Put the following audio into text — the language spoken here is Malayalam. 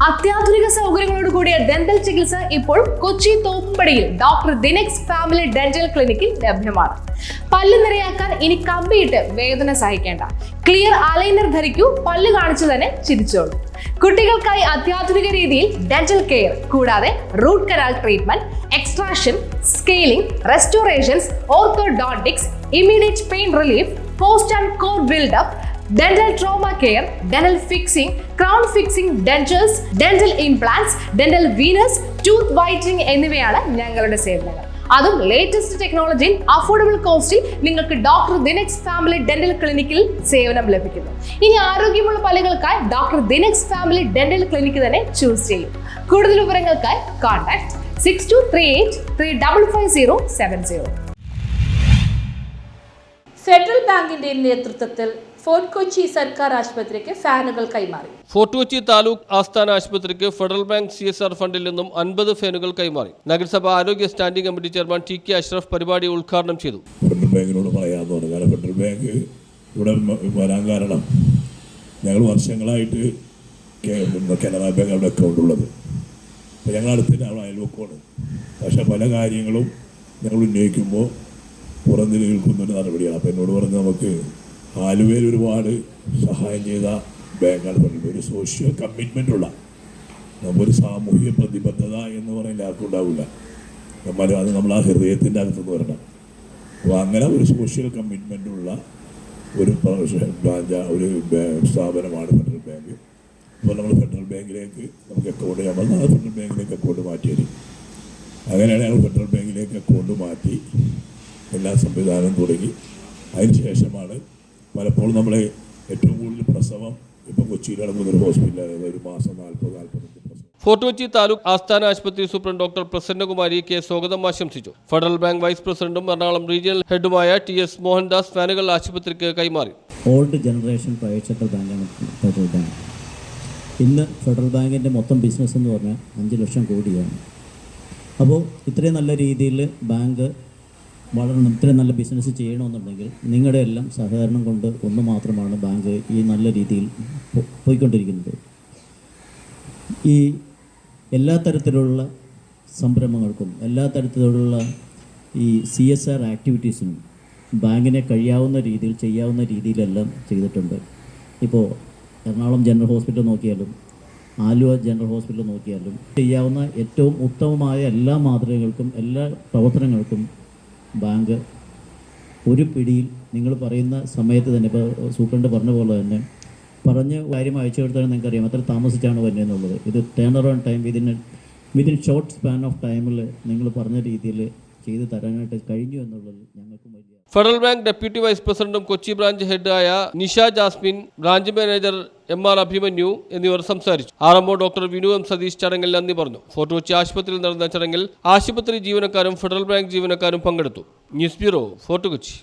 അത്യാധുനിക സൗകര്യങ്ങളോട് കൂടിയ ഡെന്റൽ ചികിത്സ ഇപ്പോൾ കൊച്ചി തോപ്പുംപടിയിൽ ഡോക്ടർ ദിനെക്സ് ഫാമിലി ഡെന്റൽ ക്ലിനിക്കിൽ ലഭ്യമാണ്. പല്ല് നിരയാക്കാൻ ഇനി കമ്പിയിട്ട് വേദന സഹിക്കേണ്ട. ക്ലിയർ അലൈനർ ധരിക്കൂ, പല്ല് കാണിച്ചു തന്നെ ചിരിച്ചോളൂ. കുട്ടികൾക്കായി അത്യാധുനിക രീതിയിൽ ഡെന്റൽ കെയർ, കൂടാതെ root canal treatment, extraction, scaling, restorations, orthodontics, immediate pain relief, post and core buildup, dental trauma care, dental fixing, crown fixing, dentures, dental implants, dental venous, tooth whitening എന്നിവയാണ് ഞങ്ങളുടെ സേവനങ്ങൾ. അതും ലേറ്റസ്റ്റ് ടെക്നോളജിയിൽ അഫോർഡബിൾ കോസ്റ്റിൽ നിങ്ങൾക്ക് ഡോക്ടർ ദിനെക്സ് ഫാമിലി ഡെന്റൽ ക്ലിനിക്കിൽ സേവനം ലഭിക്കുന്നു. ഇനി ആരോഗ്യമുള്ള പല്ലുകൾക്കായി ഡോക്ടർ ദിനെക്സ് ഫാമിലി ഡെന്റൽ ക്ലിനിക്ക് തന്നെ ചൂസ് ചെയ്യും. കൂടുതൽ വിവരങ്ങൾക്കായി കോൺടാക്ട് 6238355070. ഫെഡറൽ ബാങ്കിന്റെ നേതൃത്വത്തിൽ ഫോർട്ട് കൊച്ചി സർക്കാർ ആശുപത്രിക്ക് ഫാനുകൾ കൈമാറി. ഫോർട്ട് കൊച്ചി താലൂക്ക് ആസ്ഥാന ആശുപത്രിക്ക് ഫെഡറൽ ബാങ്ക് CSR ഫണ്ടിൽ നിന്നും 50 ഫാനുകൾ കൈമാറി. നഗരസഭ ആരോഗ്യ standing committee chairman TK Ashraf പരിപാടി ഉദ്ഘാടനം ചെയ്തു. ഫെഡറൽ ബാങ്കിനോട് പറയാമെന്ന് പറഞ്ഞു. കാരണം ഫെഡറൽ ബാങ്ക് ഇവിടെ വരാൻ കാരണം ഞങ്ങൾ വർഷങ്ങളായിട്ട് കനറ ബാങ്ക് അവിടെ അക്കൗണ്ട് ഉള്ളത്. അപ്പോൾ ഞങ്ങളടുത്ത് അവിടെ അയൽവക്കമാണ്. പക്ഷേ പല കാര്യങ്ങളും ഞങ്ങൾ ഉന്നയിക്കുമ്പോൾ പുറംതിരി നിൽക്കുന്നൊരു നടപടിയാണ്. അപ്പോൾ എന്നോട് പറഞ്ഞ് നമുക്ക് ആലുവയിൽ ഒരുപാട് സഹായം ചെയ്ത ബാങ്കാണ് ഫെഡറൽ ബാങ്ക്. ഒരു സോഷ്യൽ കമ്മിറ്റ്മെൻ്റ് ഉള്ള നമ്മൊരു സാമൂഹിക പ്രതിബദ്ധത എന്ന് പറയുന്ന ആർക്കും ഉണ്ടാവില്ല. അത് നമ്മൾ ആ ഹൃദയത്തിൻ്റെ അകത്തുനിന്ന് വരണം. അപ്പോൾ അങ്ങനെ ഒരു സോഷ്യൽ കമ്മിറ്റ്മെൻ്റ് ഉള്ള ഒരു ഒരു സ്ഥാപനമാണ് ഫെഡറൽ ബാങ്ക്. അപ്പോൾ നമ്മൾ ഫെഡറൽ ബാങ്കിലേക്ക് നമുക്ക് അക്കൗണ്ട് നമ്മൾ ഫെഡറൽ ബാങ്കിലേക്ക് അക്കൗണ്ട് മാറ്റിയത്. അങ്ങനെയാണ് ഞങ്ങൾ ഫെഡറൽ ബാങ്കിലേക്ക് അക്കൗണ്ട് മാറ്റി എല്ലാ സംവിധാനവും തുടങ്ങി. അതിന് ശേഷമാണ് പലപ്പോഴും നമ്മളെ ഏറ്റവും കൂടുതൽ പ്രസവം ഇപ്പോൾ കൊച്ചിയിൽ നടക്കുന്ന ഒരു ഹോസ്പിറ്റലാണ്. ഒരു മാസം 40-45 പ്രസവം. ഫോർട്ട് കൊച്ചി താലൂക്ക് ആസ്ഥാന ആശുപത്രി സൂപ്രണ്ട് ഡോക്ടർ പ്രസന്നകുമാരി K സ്വാഗതം ആശംസിച്ചു. ഫെഡറൽ ബാങ്ക് വൈസ് പ്രസിഡന്റും എറണാകുളം റീജിയണൽ ഹെഡുമായ TS മോഹൻദാസ് ഫാനുകൾ ആശുപത്രിക്ക് കൈമാറി. ഓൾഡ് ജനറേഷൻ പ്രൈവറ്റ് സെക്ടർ ബാങ്കാണ് ഫെഡറൽ ബാങ്ക്. ഇന്ന് ഫെഡറൽ ബാങ്കിൻ്റെ മൊത്തം ബിസിനസ് എന്ന് പറഞ്ഞാൽ 5 ലക്ഷം കോടിയാണ്. അപ്പോൾ ഇത്രയും നല്ല രീതിയിൽ ബാങ്ക് വളരണം, ഇത്രയും നല്ല ബിസിനസ് ചെയ്യണമെന്നുണ്ടെങ്കിൽ നിങ്ങളുടെ എല്ലാം സഹകരണം കൊണ്ട് ഒന്ന് മാത്രമാണ് ബാങ്ക് ഈ നല്ല രീതിയിൽ പോയിക്കൊണ്ടിരിക്കുന്നത്. ഈ എല്ലാ തരത്തിലുള്ള സംരംഭങ്ങൾക്കും എല്ലാ തരത്തിലുള്ള ഈ CSR ആക്ടിവിറ്റീസിനും ബാങ്കിനെ കഴിയാവുന്ന രീതിയിൽ ചെയ്യാവുന്ന രീതിയിലെല്ലാം ചെയ്തിട്ടുണ്ട്. ഇപ്പോൾ എറണാകുളം ജനറൽ ഹോസ്പിറ്റൽ നോക്കിയാലും ആലുവ ജനറൽ ഹോസ്പിറ്റൽ നോക്കിയാലും ചെയ്യാവുന്ന ഏറ്റവും ഉത്തമമായ എല്ലാ മാതൃകകൾക്കും എല്ലാ പ്രവർത്തനങ്ങൾക്കും ബാങ്ക് ഒരു പിടിയിൽ നിങ്ങൾ പറയുന്ന സമയത്ത് തന്നെ, ഇപ്പോൾ സൂപ്രണ്ട് പറഞ്ഞ പോലെ തന്നെ പറഞ്ഞ കാര്യം അയച്ചു കൊടുത്താൽ നിങ്ങൾക്കറിയാം എത്ര താമസിച്ചാണ് വരുന്നതെന്നുള്ളത്. ഇത് turn around time within short span of ടൈമിൽ നിങ്ങൾ പറഞ്ഞ രീതിയിൽ ചെയ്ത് തരാനായിട്ട് കഴിഞ്ഞു എന്നുള്ളത് ഞങ്ങൾക്കും വലിയ. ഫെഡറൽ ബാങ്ക് ഡെപ്യൂട്ടി വൈസ് പ്രസിഡന്റും കൊച്ചി ബ്രാഞ്ച് ഹെഡായ Nisha Jasmine, branch manager MR Abhimanyu എന്നിവർ സംസാരിച്ചു. RMO doctor Vinu M Satheesh ചടങ്ങിൽ നന്ദി പറഞ്ഞു. ഫോർട്ട് കൊച്ചി ആശുപത്രിയിൽ നടന്ന ചടങ്ങിൽ ആശുപത്രി ജീവനക്കാരും ഫെഡറൽ ബാങ്ക് ജീവനക്കാരും പങ്കെടുത്തു. News bureau, fort Kochi.